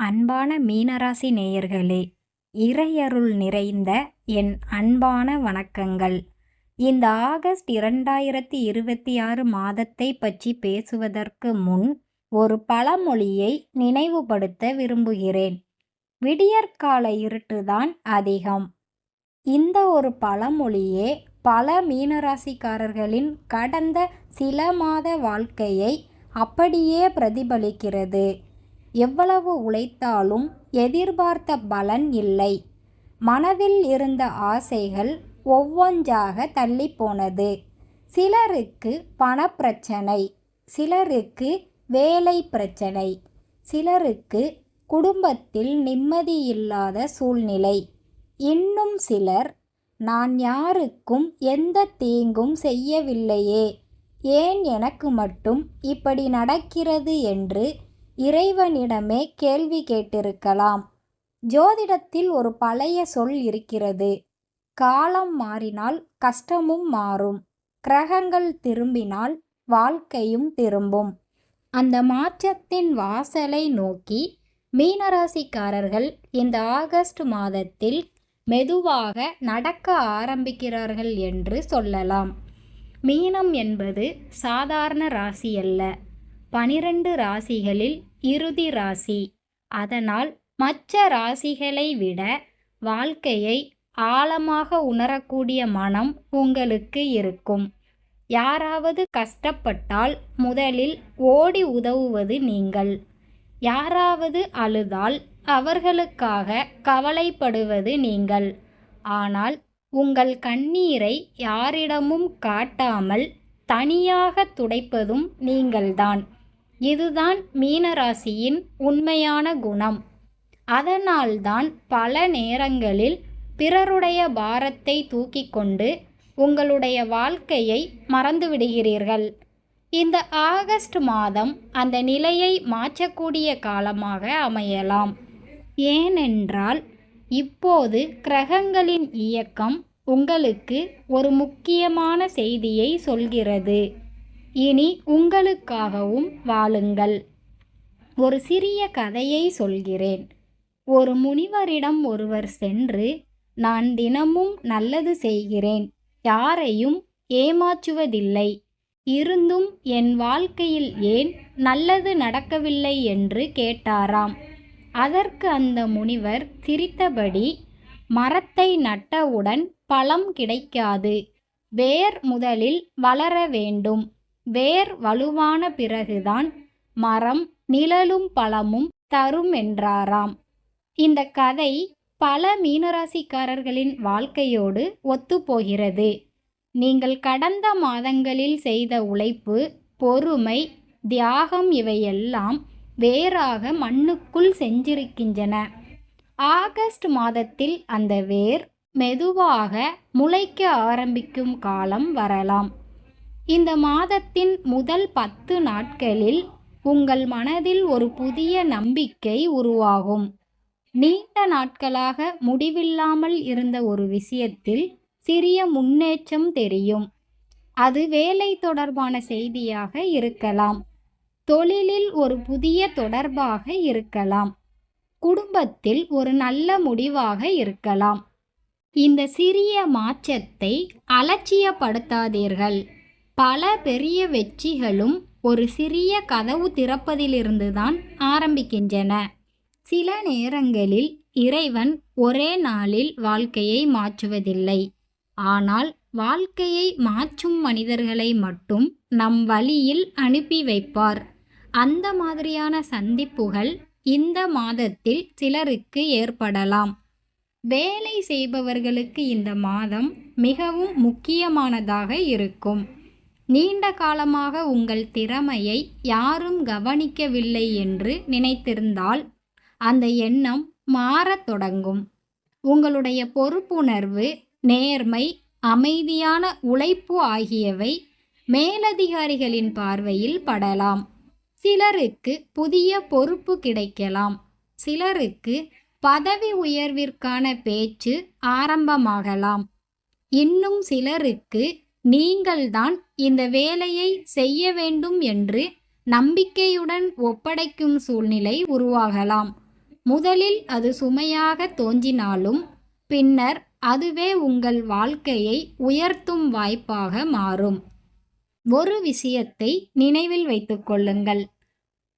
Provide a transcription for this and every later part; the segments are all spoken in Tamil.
அன்பான மீனராசி நேயர்களே, இறையருள் நிறைந்த என் அன்பான வணக்கங்கள். இந்த ஆகஸ்ட் 2026 மாதத்தை பற்றி பேசுவதற்கு முன் ஒரு பழமொழியை நினைவுபடுத்த விரும்புகிறேன். விடியற்கால இருட்டுதான் அதிகம். இந்த ஒரு பழமொழியே பல மீனராசிக்காரர்களின் கடந்த சில மாத வாழ்க்கையை அப்படியே பிரதிபலிக்கிறது. எவ்வளவு உழைத்தாலும் எதிர்பார்த்த பலன் இல்லை. மனதில் இருந்த ஆசைகள் ஒவ்வொன்றாக தள்ளிப்போனது. சிலருக்கு பணப்பிரச்சனை, சிலருக்கு வேலை பிரச்சனை, சிலருக்கு குடும்பத்தில் நிம்மதியில்லாத சூழ்நிலை. இன்னும் சிலர், நான் யாருக்கும் எந்த தீங்கும் செய்யவில்லையே, ஏன் எனக்கு மட்டும் இப்படி நடக்கிறது என்று இறைவனிடமே கேள்வி கேட்டிருக்கலாம். ஜோதிடத்தில் ஒரு பழைய சொல் இருக்கிறது. காலம் மாறினால் கஷ்டமும் மாறும், கிரகங்கள் திரும்பினால் வாழ்க்கையும் திரும்பும். அந்த மாற்றத்தின் வாசலை நோக்கி மீனராசிக்காரர்கள் இந்த ஆகஸ்ட் மாதத்தில் மெதுவாக நடக்க ஆரம்பிக்கிறார்கள் என்று சொல்லலாம். மீனம் என்பது சாதாரண ராசி அல்ல, 12 ராசிகளில் இறுதி ராசி. அதனால் மற்ற ராசிகளை விட வாழ்க்கையை ஆழமாக உணரக்கூடிய மனம் உங்களுக்கு இருக்கும். யாராவது கஷ்டப்பட்டால் முதலில் ஓடி உதவுவது நீங்கள். யாராவது அழுதால் அவர்களுக்காக கவலைப்படுவது நீங்கள். ஆனால் உங்கள் கண்ணீரை யாரிடமும் காட்டாமல் தனியாக துடைப்பதும் நீங்கள்தான். இதுதான் மீனராசியின் உண்மையான குணம். அதனால்தான் பல நேரங்களில் பிறருடைய பாரத்தை தூக்கி கொண்டு உங்களுடைய வாழ்க்கையை மறந்துவிடுகிறீர்கள். இந்த ஆகஸ்ட் மாதம் அந்த நிலையை மாற்றக்கூடிய காலமாக அமையலாம். ஏனென்றால் இப்போது கிரகங்களின் இயக்கம் உங்களுக்கு ஒரு முக்கியமான செய்தியை சொல்கிறது. இனி உங்களுக்காகவும் வாழுங்கள். ஒரு சிறிய கதையை சொல்கிறேன். ஒரு முனிவரிடம் ஒருவர் சென்று, நான் தினமும் நல்லது செய்கிறேன், யாரையும் ஏமாற்றுவதில்லை, இருந்தும் என் வாழ்க்கையில் ஏன் நல்லது நடக்கவில்லை என்று கேட்டாராம். அதற்கு அந்த முனிவர் சிரித்தபடி, மரத்தை நட்டவுடன் பழம் கிடைக்காது, வேர் முதலில் வளர வேண்டும், வேர் வலுவான பிறகுதான் மரம் நிழலும் பழமும் தரும் என்றாராம். இந்த கதை பல மீனராசிக்காரர்களின் வாழ்க்கையோடு ஒத்துப்போகிறது. நீங்கள் கடந்த மாதங்களில் செய்த உழைப்பு, பொறுமை, தியாகம் இவையெல்லாம் வேராக மண்ணுக்குள் செஞ்சிருக்கின்றன. ஆகஸ்ட் மாதத்தில் அந்த வேர் மெதுவாக முளைக்க ஆரம்பிக்கும் காலம் வரலாம். இந்த மாதத்தின் முதல் 10 நாட்களில் உங்கள் மனதில் ஒரு புதிய நம்பிக்கை உருவாகும். நீண்ட நாட்களாக முடிவில்லாமல் இருந்த ஒரு விஷயத்தில் சிறிய முன்னேற்றம் தெரியும். அது வேலை தொடர்பான செய்தியாக இருக்கலாம், தொழிலில் ஒரு புதிய தொடர்பாக இருக்கலாம், குடும்பத்தில் ஒரு நல்ல முடிவாக இருக்கலாம். இந்த சிறிய மாற்றத்தை அலட்சியப்படுத்தாதீர்கள். பல பெரிய வெற்றிகளும் ஒரு சிறிய கதவு திறப்பதிலிருந்துதான் ஆரம்பிக்கின்றன. சில நேரங்களில் இறைவன் ஒரே நாளில் வாழ்க்கையை மாற்றுவதில்லை. ஆனால் வாழ்க்கையை மாற்றும் மனிதர்களை மட்டும் நம் வழியில் அனுப்பி வைப்பார். அந்த மாதிரியான சந்திப்புகள் இந்த மாதத்தில் சிலருக்கு ஏற்படலாம். வேலை செய்பவர்களுக்கு இந்த மாதம் மிகவும் முக்கியமானதாக இருக்கும். நீண்ட காலமாக உங்கள் திறமையை யாரும் கவனிக்கவில்லை என்று நினைத்திருந்தால் அந்த எண்ணம் மாறத் தொடங்கும். உங்களுடைய பொறுப்புணர்வு, நேர்மை, அமைதியான உழைப்பு ஆகியவை மேலதிகாரிகளின் பார்வையில் படலாம். சிலருக்கு புதிய பொறுப்பு கிடைக்கலாம். சிலருக்கு பதவி உயர்விற்கான பேச்சு ஆரம்பமாகலாம். இன்னும் சிலருக்கு நீங்கள்தான் இந்த வேலையை செய்ய வேண்டும் என்று நம்பிக்கையுடன் ஒப்படைக்கும் சூழ்நிலை உருவாகலாம். முதலில் அது சுமையாக தோன்றினாலும் பின்னர் அதுவே உங்கள் வாழ்க்கையை உயர்த்தும் வாய்ப்பாக மாறும். ஒரு விஷயத்தை நினைவில் வைத்துக் கொள்ளுங்கள்.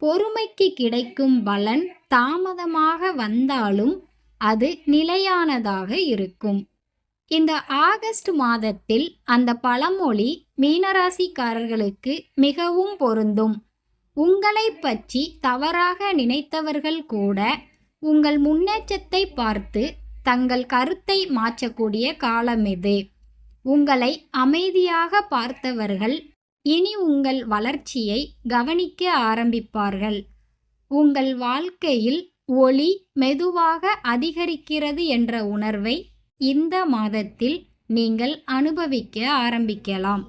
பொறுமைக்கு கிடைக்கும் பலன் தாமதமாக வந்தாலும் அது நிலையானதாக இருக்கும். இந்த ஆகஸ்ட் மாதத்தில் அந்த பழமொழி மீனராசிக்காரர்களுக்கு மிகவும் பொருந்தும். உங்களை பற்றி தவறாக நினைத்தவர்கள் கூட உங்கள் முன்னேற்றத்தை பார்த்து தங்கள் கருத்தை மாற்றக்கூடிய காலம் இது. உங்களை அமைதியாக பார்த்தவர்கள் இனி உங்கள் வளர்ச்சியை கவனிக்க ஆரம்பிப்பார்கள். உங்கள் வாழ்க்கையில் ஒளி மெதுவாக அதிகரிக்கிறது என்ற உணர்வை இந்த மாதத்தில் நீங்கள் அனுபவிக்க ஆரம்பிக்கலாம்.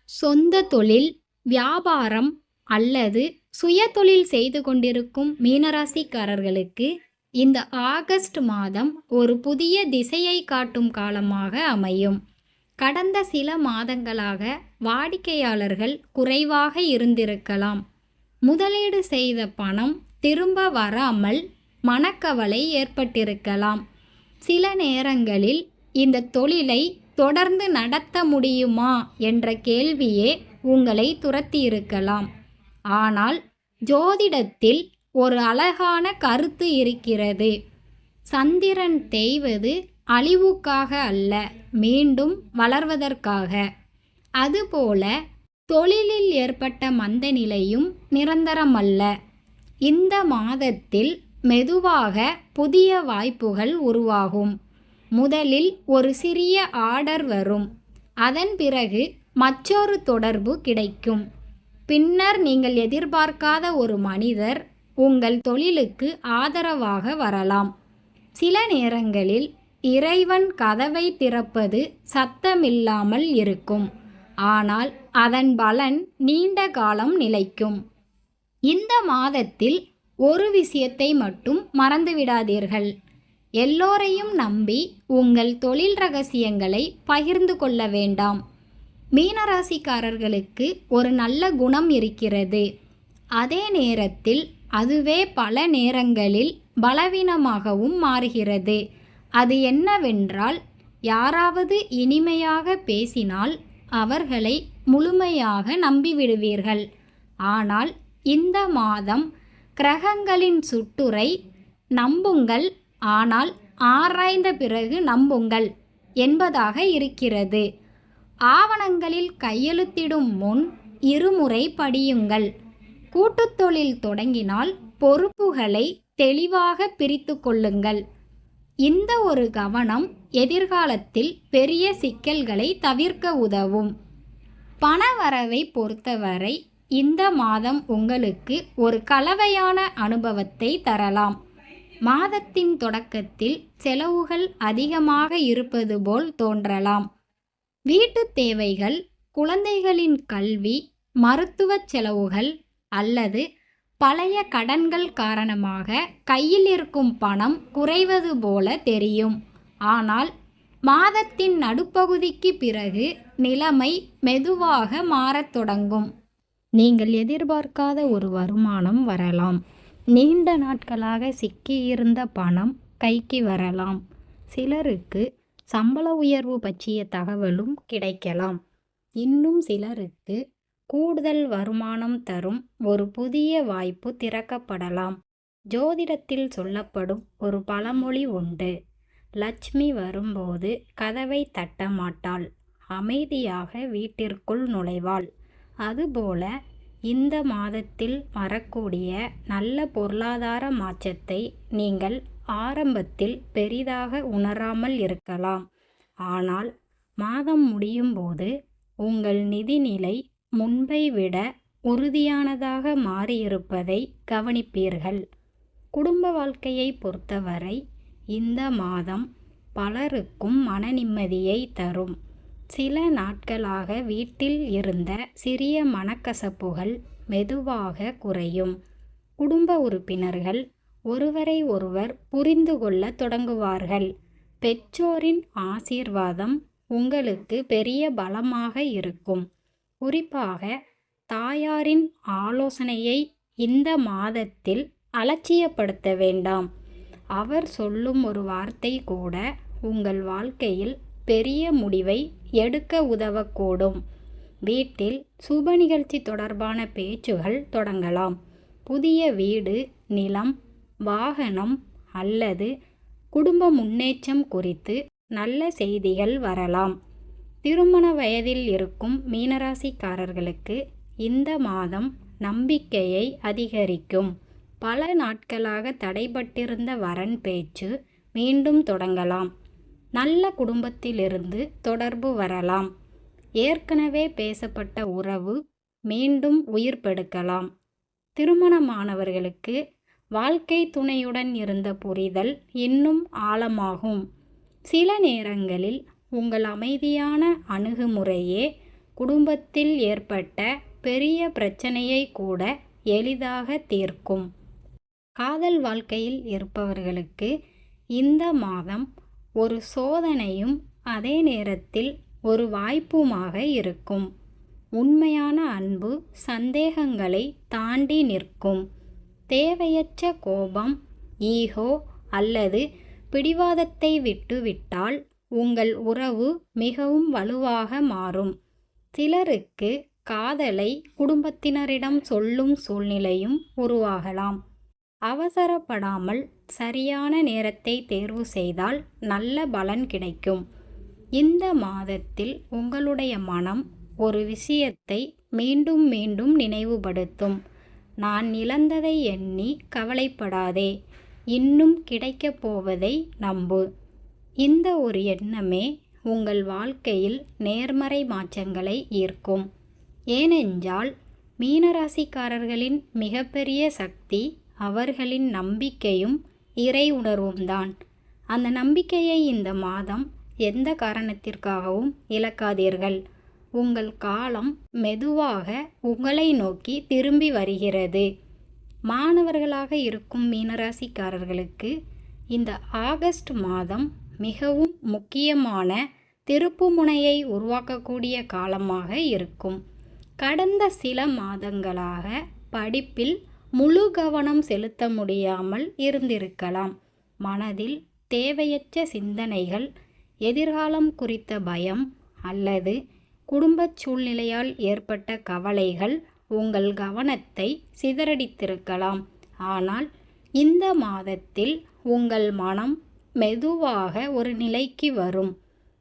சொந்த தொழில், வியாபாரம் அல்லது சுயதொழில் செய்து கொண்டிருக்கும் மீனராசிக்காரர்களுக்கு இந்த ஆகஸ்ட் மாதம் ஒரு புதிய திசையை காட்டும் காலமாக அமையும். கடந்த சில மாதங்களாக வாடிக்கையாளர்கள் குறைவாக இருந்திருக்கலாம். முதலீடு செய்த பணம் திரும்ப வராமல் மனக்கவலை ஏற்பட்டிருக்கலாம். சில நேரங்களில் இந்த தொழிலை தொடர்ந்து நடத்த முடியுமா என்ற கேள்வியே உங்களை துரத்தியிருக்கலாம். ஆனால் ஜோதிடத்தில் ஒரு அழகான கருத்து இருக்கிறது. சந்திரன் தேய்வது அழிவுக்காக அல்ல, மீண்டும் வளர்வதற்காக. அதுபோல தொழிலில் ஏற்பட்ட மந்த நிலையும் நிரந்தரமல்ல. இந்த மாதத்தில் மெதுவாக புதிய வாய்ப்புகள் உருவாகும். முதலில் ஒரு சிறிய ஆர்டர் வரும். அதன் பிறகு மற்றொரு தொடர்பு கிடைக்கும். பின்னர் நீங்கள் எதிர்பார்க்காத ஒரு மனிதர் உங்கள் தொழிலுக்கு ஆதரவாக வரலாம். சில நேரங்களில் இறைவன் கதவை திறப்பது சத்தமில்லாமல் இருக்கும், ஆனால் அதன் பலன் நீண்ட காலம் நிலைக்கும். இந்த மாதத்தில் ஒரு விஷயத்தை மட்டும் மறந்துவிடாதீர்கள். எல்லோரையும் நம்பி உங்கள் தொழில் ரகசியங்களை பகிர்ந்து கொள்ள வேண்டாம். மீனராசிக்காரர்களுக்கு ஒரு நல்ல குணம் இருக்கிறது. அதே நேரத்தில் அதுவே பல நேரங்களில் பலவீனமாகவும் மாறுகிறது. அது என்னவென்றால், யாராவது இனிமையாக பேசினால் அவர்களை முழுமையாக நம்பிவிடுவீர்கள். ஆனால் இந்த மாதம் கிரகங்களின் சுட்டுரை நம்புங்கள், ஆனால் ஆராய்ந்த பிறகு நம்புங்கள் என்பதாக இருக்கிறது. ஆவணங்களில் கையெழுத்திடும் முன் இருமுறை படியுங்கள். கூட்டுத்தொழில் தொடங்கினால் பொறுப்புகளை தெளிவாக பிரித்து கொள்ளுங்கள். இந்த ஒரு கவனம் எதிர்காலத்தில் பெரிய சிக்கல்களை தவிர்க்க உதவும். பணவரவை பொறுத்தவரை இந்த மாதம் உங்களுக்கு ஒரு கலவையான அனுபவத்தை தரலாம். மாதத்தின் தொடக்கத்தில் செலவுகள் அதிகமாக இருப்பது போல் தோன்றலாம். வீட்டு தேவைகள், குழந்தைகளின் கல்வி, மருத்துவச் செலவுகள் அல்லது பழைய கடன்கள் காரணமாக கையில் இருக்கும் பணம் குறைவது போல தெரியும். ஆனால் மாதத்தின் நடுப்பகுதிக்கு பிறகு நிலைமை மெதுவாக மாறத் தொடங்கும். நீங்கள் எதிர்பார்க்காத ஒரு வருமானம் வரலாம். நீண்ட நாட்களாக சிக்கியிருந்த பணம் கைக்கு வரலாம். சிலருக்கு சம்பள உயர்வு பற்றிய தகவலும் கிடைக்கலாம். இன்னும் சிலருக்கு கூடுதல் வருமானம் தரும் ஒரு புதிய வாய்ப்பு திறக்கப்படலாம். ஜோதிடத்தில் சொல்லப்படும் ஒரு பழமொழி உண்டு. லட்சுமி வரும்போது கதவை தட்ட மாட்டாள், அமைதியாக வீட்டிற்குள் நுழைவாள். அதுபோல இந்த மாதத்தில் வரக்கூடிய நல்ல பொருளாதார மாற்றத்தை நீங்கள் ஆரம்பத்தில் பெரிதாக உணராமல் இருக்கலாம். ஆனால் மாதம் முடியும் போது உங்கள் நிதிநிலை முன்பை விட உறுதியானதாக மாறியிருப்பதை கவனிப்பீர்கள். குடும்ப வாழ்க்கையை பொறுத்தவரை இந்த மாதம் பலருக்கும் மன நிம்மதியை தரும். சில நாட்களாக வீட்டில் இருந்த சிறிய மனக்கசப்புகள் மெதுவாக குறையும். குடும்ப உறுப்பினர்கள் ஒருவரை ஒருவர் புரிந்து கொள்ள தொடங்குவார்கள். பெற்றோரின் ஆசீர்வாதம் உங்களுக்கு பெரிய பலமாக இருக்கும். குறிப்பாக தாயாரின் ஆலோசனையை இந்த மாதத்தில் அலட்சியப்படுத்த வேண்டாம். அவர் சொல்லும் ஒரு வார்த்தை கூட உங்கள் வாழ்க்கையில் பெரிய முடிவை எடுக்க உதவக்கூடும். வீட்டில் சுப நிகழ்ச்சி தொடர்பான பேச்சுகள் தொடங்கலாம். புதிய வீடு, நிலம், வாகனம் அல்லது குடும்ப முன்னேற்றம் குறித்து நல்ல செய்திகள் வரலாம். திருமண வயதில் இருக்கும் மீனராசிக்காரர்களுக்கு இந்த மாதம் நம்பிக்கையை அதிகரிக்கும். பல நாட்களாக தடைபட்டிருந்த வரன் பேச்சு மீண்டும் தொடங்கலாம். நல்ல குடும்பத்திலிருந்து தொடர்பு வரலாம். ஏற்கனவே பேசப்பட்ட உறவு மீண்டும் உயிர் பெடுக்கலாம். திருமணமானவர்களுக்கு வாழ்க்கை துணையுடன் இருந்த புரிதல் இன்னும் ஆழமாகும். சில நேரங்களில் உங்கள் அமைதியான அணுகுமுறையே குடும்பத்தில் ஏற்பட்ட பெரிய பிரச்சனையை கூட எளிதாக தீர்க்கும். காதல் வாழ்க்கையில் இருப்பவர்களுக்கு இந்த மாதம் ஒரு சோதனையும் அதே நேரத்தில் ஒரு வாய்ப்புமாக இருக்கும். உண்மையான அன்பு சந்தேகங்களை தாண்டி நிற்கும். தேவையற்ற கோபம், ஈகோ அல்லது பிடிவாதத்தை விட்டுவிட்டால் உங்கள் உறவு மிகவும் வலுவாக மாறும். சிலருக்கு காதலை குடும்பத்தினரிடம் சொல்லும் சூழ்நிலையும் உருவாகலாம். அவசரப்படாமல் சரியான நேரத்தை தேர்வு செய்தால் நல்ல பலன் கிடைக்கும். இந்த மாதத்தில் உங்களுடைய மனம் ஒரு விஷயத்தை மீண்டும் மீண்டும் நினைவுபடுத்தும். நான் இழந்ததை எண்ணி கவலைப்படாதே, இன்னும் கிடைக்கப் போவதை நம்பு. இந்த ஒரு எண்ணமே உங்கள் வாழ்க்கையில் நேர்மறை மாற்றங்களை ஈர்க்கும். ஏனென்றால் மீனராசிக்காரர்களின் மிகப்பெரிய சக்தி அவர்களின் நம்பிக்கையும் இறை உணர்வும்தான். அந்த நம்பிக்கையை இந்த மாதம் எந்த காரணத்திற்காகவும் இழக்காதீர்கள். உங்கள் காலம் மெதுவாக உங்களை நோக்கி திரும்பி வருகிறது. மாணவர்களாக இருக்கும் மீனராசிக்காரர்களுக்கு இந்த ஆகஸ்ட் மாதம் மிகவும் முக்கியமான திருப்புமுனையை உருவாக்கக்கூடிய காலமாக இருக்கும். கடந்த சில மாதங்களாக படிப்பில் முழு கவனம் செலுத்த முடியாமல் இருந்திருக்கலாம். மனதில் தேவையற்ற சிந்தனைகள், எதிர்காலம் குறித்த பயம் அல்லது குடும்பச் சூழ்நிலையால் ஏற்பட்ட கவலைகள் உங்கள் கவனத்தை சிதறடித்திருக்கலாம். ஆனால் இந்த மாதத்தில் உங்கள் மனம் மெதுவாக ஒரு நிலைக்கு வரும்.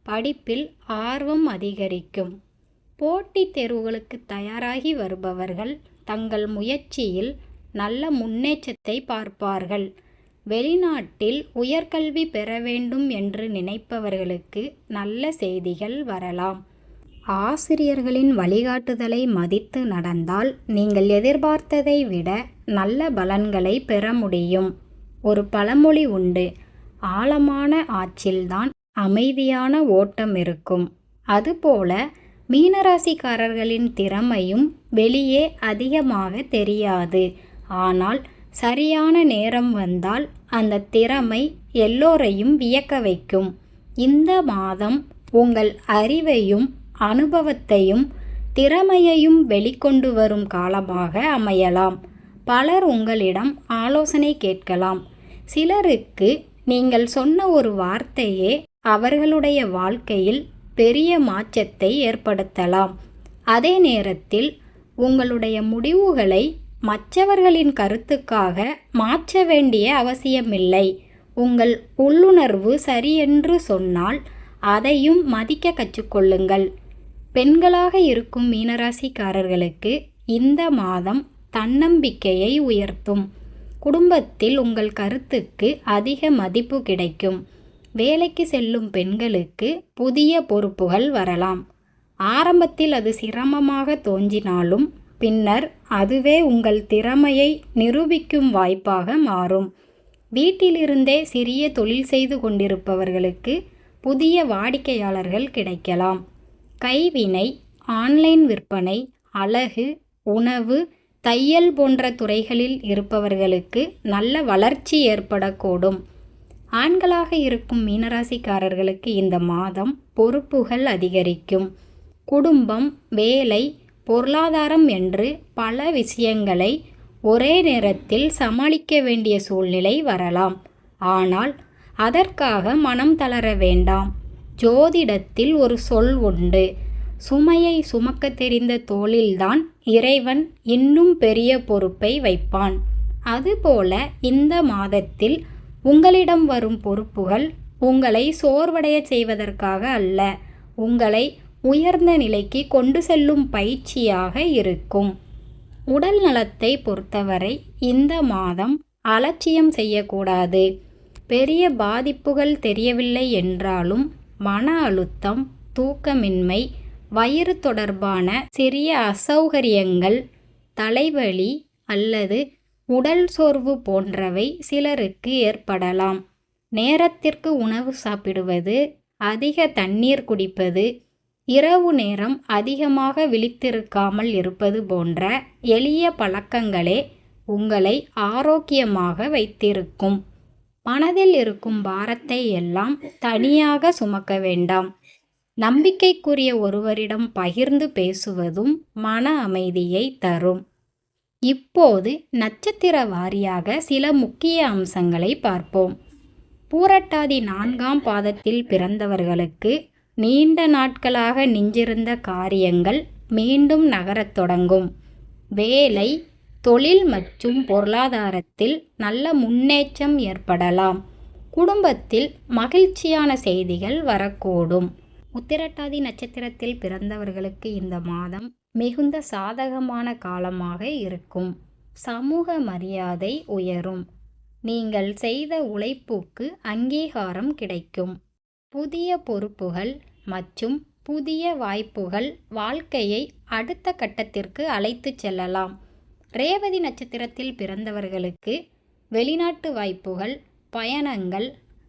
படிப்பில் ஆர்வம் அதிகரிக்கும். போட்டித் தேர்வுகளுக்கு தயாராகி வருபவர்கள் தங்கள் முயற்சியில் நல்ல முன்னேற்றத்தை பார்ப்பார்கள். வெளிநாட்டில் உயர்கல்வி பெற வேண்டும் என்று நினைப்பவர்களுக்கு நல்ல செய்திகள் வரலாம். ஆசிரியர்களின் வழிகாட்டுதலை மதித்து நடந்தால் நீங்கள் எதிர்பார்த்ததை விட நல்ல பலன்களை பெற முடியும். ஒரு பழமொழி உண்டு, ஆழமான ஆற்றில்தான் அமைதியான ஓட்டம் இருக்கும். அதுபோல மீனராசிக்காரர்களின் திறமையும் வெளியே அதிகமாக தெரியாது. ஆனால் சரியான நேரம் வந்தால் அந்த திறமை எல்லோரையும் வியக்க வைக்கும். இந்த மாதம் உங்கள் அறிவையும் அனுபவத்தையும் திறமையையும் வெளிக்கொண்டு வரும் காலமாக அமையலாம். பலர் உங்களிடம் ஆலோசனை கேட்கலாம். சிலருக்கு நீங்கள் சொன்ன ஒரு வார்த்தையே அவர்களுடைய வாழ்க்கையில் பெரிய மாற்றத்தை ஏற்படுத்தலாம். அதே நேரத்தில் உங்களுடைய முடிவுகளை மற்றவர்களின் கருத்துக்காக மாற்ற வேண்டிய அவசியமில்லை. உங்கள் உள்ளுணர்வு சரியென்று சொன்னால் அதையும் மதிக்க கற்றுக்கொள்ளுங்கள். பெண்களாக இருக்கும் மீனராசிக்காரர்களுக்கு இந்த மாதம் தன்னம்பிக்கையை உயர்த்தும். குடும்பத்தில் உங்கள் கருத்துக்கு அதிக மதிப்பு கிடைக்கும். வேலைக்கு செல்லும் பெண்களுக்கு புதிய பொறுப்புகள் வரலாம். ஆரம்பத்தில் அது சிரமமாக தோன்றினாலும் பின்னர் அதுவே உங்கள் திறமையை நிரூபிக்கும் வாய்ப்பாக மாறும். வீட்டிலிருந்தே சிறிய தொழில் செய்து கொண்டிருப்பவர்களுக்கு புதிய வாடிக்கையாளர்கள் கிடைக்கலாம். கைவினை, ஆன்லைன் விற்பனை, அழகு, உணவு, தையல் போன்ற துறைகளில் இருப்பவர்களுக்கு நல்ல வளர்ச்சி ஏற்படக்கூடும். ஆண்களாக இருக்கும் மீனராசிக்காரர்களுக்கு இந்த மாதம் பொறுப்புகள் அதிகரிக்கும். குடும்பம், வேலை, பொருளாதாரம் என்று பல விஷயங்களை ஒரே நேரத்தில் சமாளிக்க வேண்டிய சூழ்நிலை வரலாம். ஆனால் அதற்காக மனம் தளர வேண்டாம். ஜோதிடத்தில் ஒரு சொல் உண்டு, சுமையை சுமக்க தெரிந்த தோளில்தான் இறைவன் இன்னும் பெரிய பொறுப்பை வைப்பான். அதுபோல இந்த மாதத்தில் உங்களிடம் வரும் பொறுப்புகள் உங்களை சோர்வடைய செய்வதற்காக அல்ல, உங்களை உயர்ந்த நிலைக்கு கொண்டு செல்லும் பயிற்சியாக இருக்கும். உடல் நலத்தை பொறுத்தவரை இந்த மாதம் அலட்சியம் செய்யக்கூடாது. பெரிய பாதிப்புகள் தெரியவில்லை என்றாலும் மன அழுத்தம், தூக்கமின்மை, வயிறு தொடர்பான சிறிய அசௌகரியங்கள், தலைவலி அல்லது உடல் சோர்வு போன்றவை சிலருக்கு ஏற்படலாம். நேரத்திற்கு உணவு சாப்பிடுவது, அதிக தண்ணீர் குடிப்பது, இரவு நேரம் அதிகமாக விழித்திருக்காமல் இருப்பது போன்ற எளிய பழக்கங்களே உங்களை ஆரோக்கியமாக வைத்திருக்கும். மனதில் இருக்கும் பாரத்தை எல்லாம் தனியாக சுமக்க வேண்டாம். நம்பிக்கைக்குரிய ஒருவரிடம் பகிர்ந்து பேசுவதும் மன அமைதியை தரும். இப்போது நட்சத்திர வாரியாக சில முக்கிய அம்சங்களை பார்ப்போம். பூரட்டாதி 4ஆம் பாதத்தில் பிறந்தவர்களுக்கு நீண்ட நாட்களாக நின்றிருந்த காரியங்கள் மீண்டும் நகரத் தொடங்கும். வேலை, தொழில் மற்றும் பொருளாதாரத்தில் நல்ல முன்னேற்றம் ஏற்படலாம். குடும்பத்தில் மகிழ்ச்சியான செய்திகள் வரக்கூடும். உத்திரட்டாதி நட்சத்திரத்தில் பிறந்தவர்களுக்கு இந்த மாதம் மிகுந்த சாதகமான காலமாக இருக்கும். சமூக மரியாதை உயரும். நீங்கள் செய்த உழைப்புக்கு அங்கீகாரம் கிடைக்கும். புதிய பொறுப்புகள் மற்றும் புதிய வாய்ப்புகள் வாழ்க்கையை அடுத்த கட்டத்திற்கு அழைத்து செல்லலாம். ரேவதி நட்சத்திரத்தில் பிறந்தவர்களுக்கு வெளிநாட்டு வாய்ப்புகள், பயணங்கள்,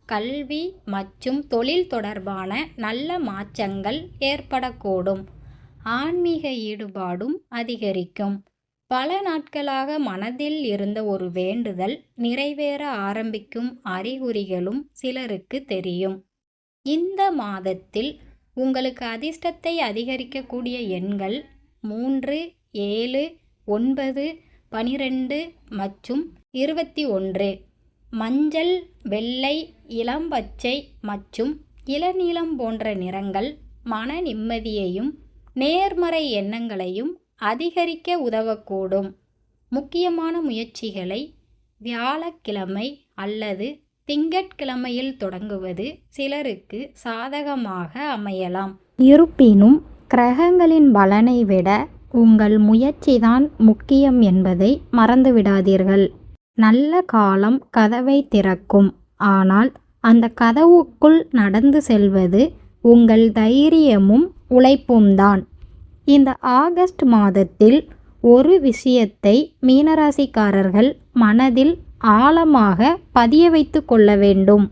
கல்வி மற்றும் தொழில் தொடர்பான நல்ல மாற்றங்கள் ஏற்படக்கூடும். ஆன்மீக ஈடுபாடும் அதிகரிக்கும். பல நாட்களாக மனதில் இருந்த ஒரு வேண்டுதல் நிறைவேற ஆரம்பிக்கும் அறிகுறிகளும் சிலருக்கு தெரியும். இந்த மாதத்தில் உங்களுக்கு அதிர்ஷ்டத்தை அதிகரிக்கக்கூடிய எண்கள் 3, 7, 9, 12 மற்றும் 21. மஞ்சள், வெள்ளை, இளம்பச்சை மற்றும் இளநீலம் போன்ற நிறங்கள் மன நிம்மதியையும் நேர்மறை எண்ணங்களையும் அதிகரிக்க உதவக்கூடும். முக்கியமான முயற்சிகளை வியாழக்கிழமை அல்லது திங்கட்கிழமையில் தொடங்குவது சிலருக்கு சாதகமாக அமையலாம். இருப்பினும் கிரகங்களின் பலனை விட உங்கள் முயற்சிதான் முக்கியம் என்பதை மறந்துவிடாதீர்கள். நல்ல காலம் கதவை திறக்கும், ஆனால் அந்த கதவுக்குள் நடந்து செல்வது உங்கள் தைரியமும் உழைப்பும்தான். இந்த ஆகஸ்ட் மாதத்தில் ஒரு விஷயத்தை மீனராசிக்காரர்கள் மனதில் ஆழமாக பதிய வைத்து கொள்ள வேண்டும்.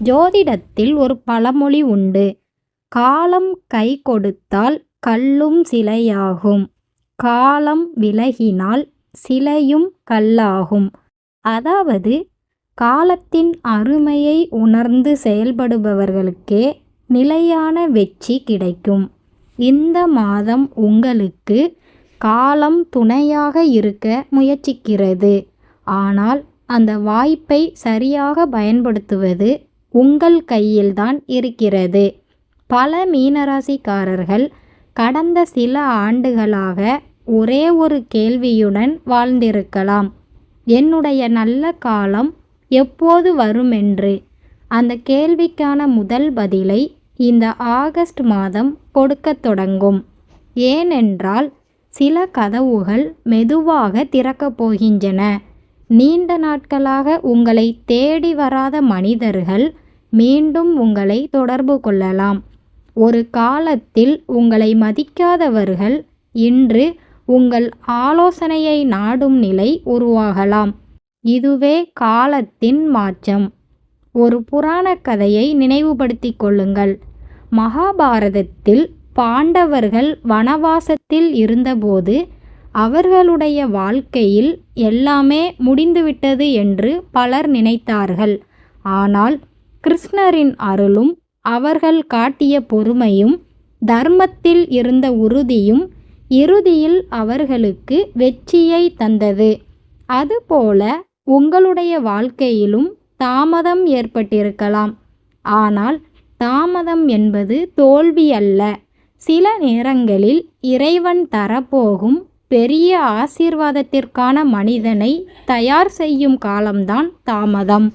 ஜோதிடத்தில் ஒரு பழமொழி உண்டு, காலம் கை கொடுத்தால் கல்லும் சிலையாகும், காலம் விலகினால் சிலையும் கல்லாகும். அதாவது காலத்தின் அருமையை உணர்ந்து செயல்படுபவர்களுக்கே நிலையான வெற்றி கிடைக்கும். இந்த மாதம் உங்களுக்கு காலம் துணையாக இருக்க முயற்சிக்கிறது. ஆனால் அந்த வாய்ப்பை சரியாக பயன்படுத்துவது உங்கள் கையில்தான் இருக்கிறது. பல மீனராசிக்காரர்கள் கடந்த சில ஆண்டுகளாக ஒரே ஒரு கேள்வியுடன் வாழ்ந்திருக்கலாம், என்னுடைய நல்ல காலம் எப்போது வருமென்று. அந்த கேள்விக்கான முதல் பதிலை இந்த ஆகஸ்ட் மாதம் கொடுக்கத் தொடங்கும். ஏனென்றால் சில கதவுகள் மெதுவாக திறக்கப் போகின்றன. நீண்ட நாட்களாக உங்களை தேடி வராத மனிதர்கள் மீண்டும் உங்களை தொடர்பு கொள்ளலாம். ஒரு காலத்தில் உங்களை மதிக்காதவர்கள் இன்று உங்கள் ஆலோசனையை நாடும் நிலை உருவாகலாம். இதுவே காலத்தின் மாற்றம். ஒரு புராண கதையை நினைவுபடுத்திக் கொள்ளுங்கள். மகாபாரதத்தில் பாண்டவர்கள் வனவாசத்தில் இருந்தபோது அவர்களுடைய வாழ்க்கையில் எல்லாமே முடிந்துவிட்டது என்று பலர் நினைத்தார்கள். ஆனால் கிருஷ்ணரின் அருளும் அவர்கள் காட்டிய பொறுமையும் தர்மத்தில் இருந்த உறுதியும் இறுதியில் அவர்களுக்கு வெற்றியை தந்தது. அதுபோல உங்களுடைய வாழ்க்கையிலும் தாமதம் ஏற்பட்டிருக்கலாம். ஆனால் தாமதம் என்பது தோல்வி அல்ல. சில நேரங்களில் இறைவன் தரப்போகும் பெரிய ஆசீர்வாதத்திற்கான மனிதனை தயார் செய்யும் காலம்தான் தாமதம்.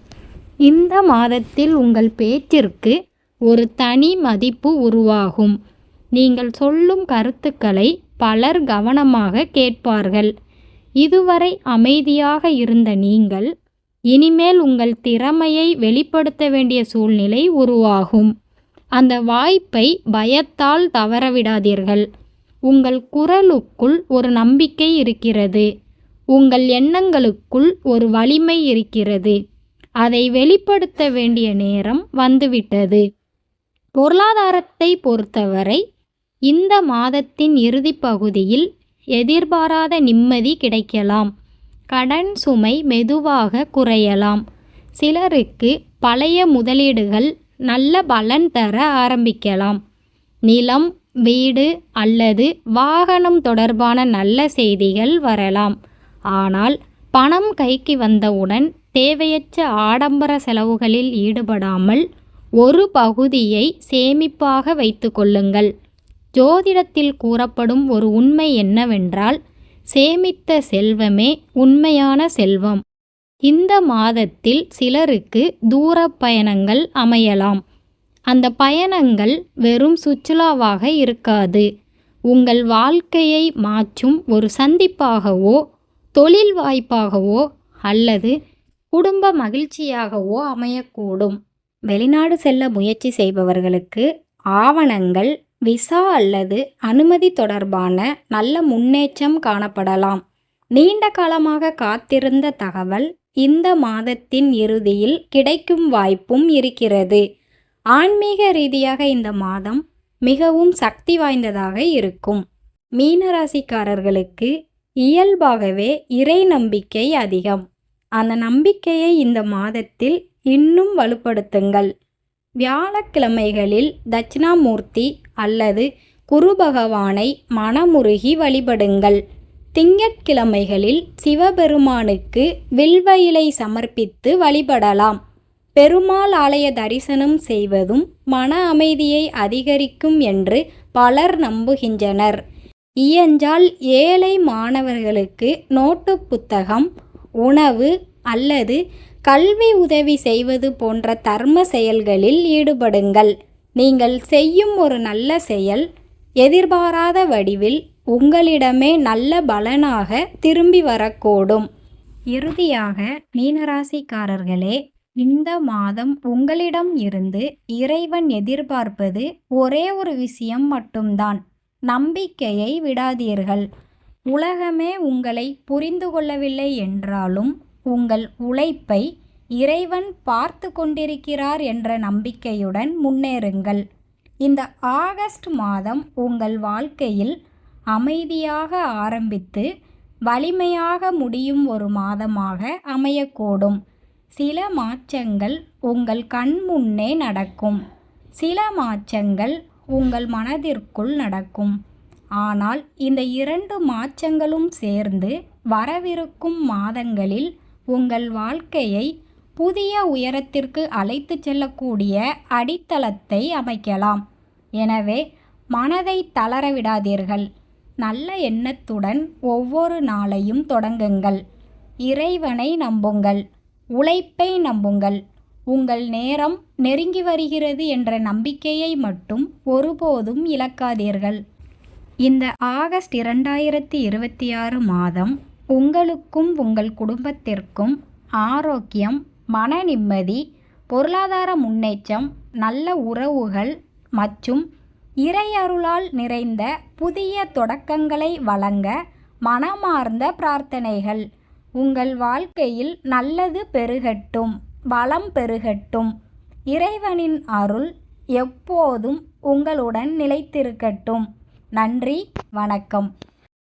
இந்த மாதத்தில் உங்கள் பேச்சிற்கு ஒரு தனி மதிப்பு உருவாகும். நீங்கள் சொல்லும் கருத்துக்களை பலர் கவனமாக கேட்பார்கள். இதுவரை அமைதியாக இருந்த நீங்கள் இனிமேல் உங்கள் திறமையை வெளிப்படுத்த வேண்டிய சூழ்நிலை உருவாகும். அந்த வாய்ப்பை பயத்தால் தவறவிடாதீர்கள். உங்கள் குரலுக்குள் ஒரு நம்பிக்கை இருக்கிறது. உங்கள் எண்ணங்களுக்குள் ஒரு வலிமை இருக்கிறது. அதை வெளிப்படுத்த வேண்டிய நேரம் வந்துவிட்டது. பொருளாதாரத்தை பொறுத்தவரை இந்த மாதத்தின் இறுதி பகுதியில் எதிர்பாராத நிம்மதி கிடைக்கலாம். கடன் சுமை மெதுவாக குறையலாம். சிலருக்கு பழைய முதலீடுகள் நல்ல பலன் தர ஆரம்பிக்கலாம். நிலம், வீடு அல்லது வாகனம் தொடர்பான நல்ல செய்திகள் வரலாம். ஆனால் பணம் கைக்கு வந்தவுடன் தேவையற்ற ஆடம்பர செலவுகளில் ஈடுபடாமல் ஒரு பகுதியை சேமிப்பாக வைத்து கொள்ளுங்கள். ஜோதிடத்தில் கூறப்படும் ஒரு உண்மை என்னவென்றால், சேமித்த செல்வமே உண்மையான செல்வம். இந்த மாதத்தில் சிலருக்கு தூர பயணங்கள் அமையலாம். அந்த பயணங்கள் வெறும் சுற்றுலாவாக இருக்காது. உங்கள் வாழ்க்கையை மாற்றும் ஒரு சந்திப்பாகவோ, தொழில் வாய்ப்பாகவோ அல்லது குடும்ப மகிழ்ச்சியாகவோ அமையக்கூடும். வெளிநாடு செல்ல முயற்சி செய்பவர்களுக்கு ஆவணங்கள், விசா அல்லது அனுமதி தொடர்பான நல்ல முன்னேற்றம் காணப்படலாம். நீண்ட காலமாக காத்திருந்த தகவல் இந்த மாதத்தின் இறுதியில் கிடைக்கும் வாய்ப்பும் இருக்கிறது. ஆன்மீக ரீதியாக இந்த மாதம் மிகவும் சக்தி வாய்ந்ததாக இருக்கும். மீனராசிக்காரர்களுக்கு இயல்பாகவே இறை நம்பிக்கை அதிகம். அந்த நம்பிக்கையை இந்த மாதத்தில் இன்னும் வலுப்படுத்துங்கள். வியாழக்கிழமைகளில் தட்சிணாமூர்த்தி அல்லது குரு பகவானை மனமுருகி வழிபடுங்கள். திங்கட்கிழமைகளில் சிவபெருமானுக்கு வில்வ இலை சமர்ப்பித்து வழிபடலாம். பெருமாள் ஆலய தரிசனம் செய்வதும் மன அமைதியை அதிகரிக்கும் என்று பலர் நம்புகின்றனர். இயன்றால் ஏழை மாணவர்களுக்கு நோட்டு புத்தகம், உணவு அல்லது கல்வி உதவி செய்வது போன்ற தர்ம செயல்களில் ஈடுபடுங்கள். நீங்கள் செய்யும் ஒரு நல்ல செயல் எதிர்பாராத வடிவில் உங்களிடமே நல்ல பலனாக திரும்பி வரக்கூடும். இறுதியாக மீனராசிக்காரர்களே, இந்த மாதம் உங்களிடம் இருந்து இறைவன் எதிர்பார்ப்பது ஒரே ஒரு விஷயம் மட்டும்தான். நம்பிக்கையை விடாதீர்கள். உலகமே உங்களை புரிந்து கொள்ளவில்லை என்றாலும் உங்கள் உழைப்பை இறைவன் பார்த்து கொண்டிருக்கிறார் என்ற நம்பிக்கையுடன் முன்னேறுங்கள். இந்த ஆகஸ்ட் மாதம் உங்கள் வாழ்க்கையில் அமைதியாக ஆரம்பித்து வலிமையாக முடியும் ஒரு மாதமாக அமையக்கூடும். சில மாற்றங்கள் உங்கள் கண் முன்னே நடக்கும். சில மாற்றங்கள் உங்கள் மனதிற்குள் நடக்கும். ஆனால் இந்த இரண்டு மாற்றங்களும் சேர்ந்து வரவிருக்கும் மாதங்களில் உங்கள் வாழ்க்கையை புதிய உயரத்திற்கு அழைத்து செல்லக்கூடிய அடித்தளத்தை அமைக்கலாம். எனவே மனதை தளரவிடாதீர்கள். நல்ல எண்ணத்துடன் ஒவ்வொரு நாளையும் தொடங்குங்கள். இறைவனை நம்புங்கள். உழைப்பை நம்புங்கள். உங்கள் நேரம் நெருங்கி வருகிறது என்ற நம்பிக்கையை மட்டும் ஒருபோதும் இழக்காதீர்கள். இந்த ஆகஸ்ட் 2026 மாதம் உங்களுக்கும் உங்கள் குடும்பத்திற்கும் ஆரோக்கியம், மன நிம்மதி, பொருளாதார முன்னேற்றம், நல்ல உறவுகள் மற்றும் இறை அருளால் நிறைந்த புதிய தொடக்கங்களை வழங்க மனமார்ந்த பிரார்த்தனைகள். உங்கள் வாழ்க்கையில் நல்லது பெருகட்டும், வளம் பெருகட்டும். இறைவனின் அருள் எப்போதும் உங்களுடன் நிலைத்திருக்கட்டும். நன்றி, வணக்கம்.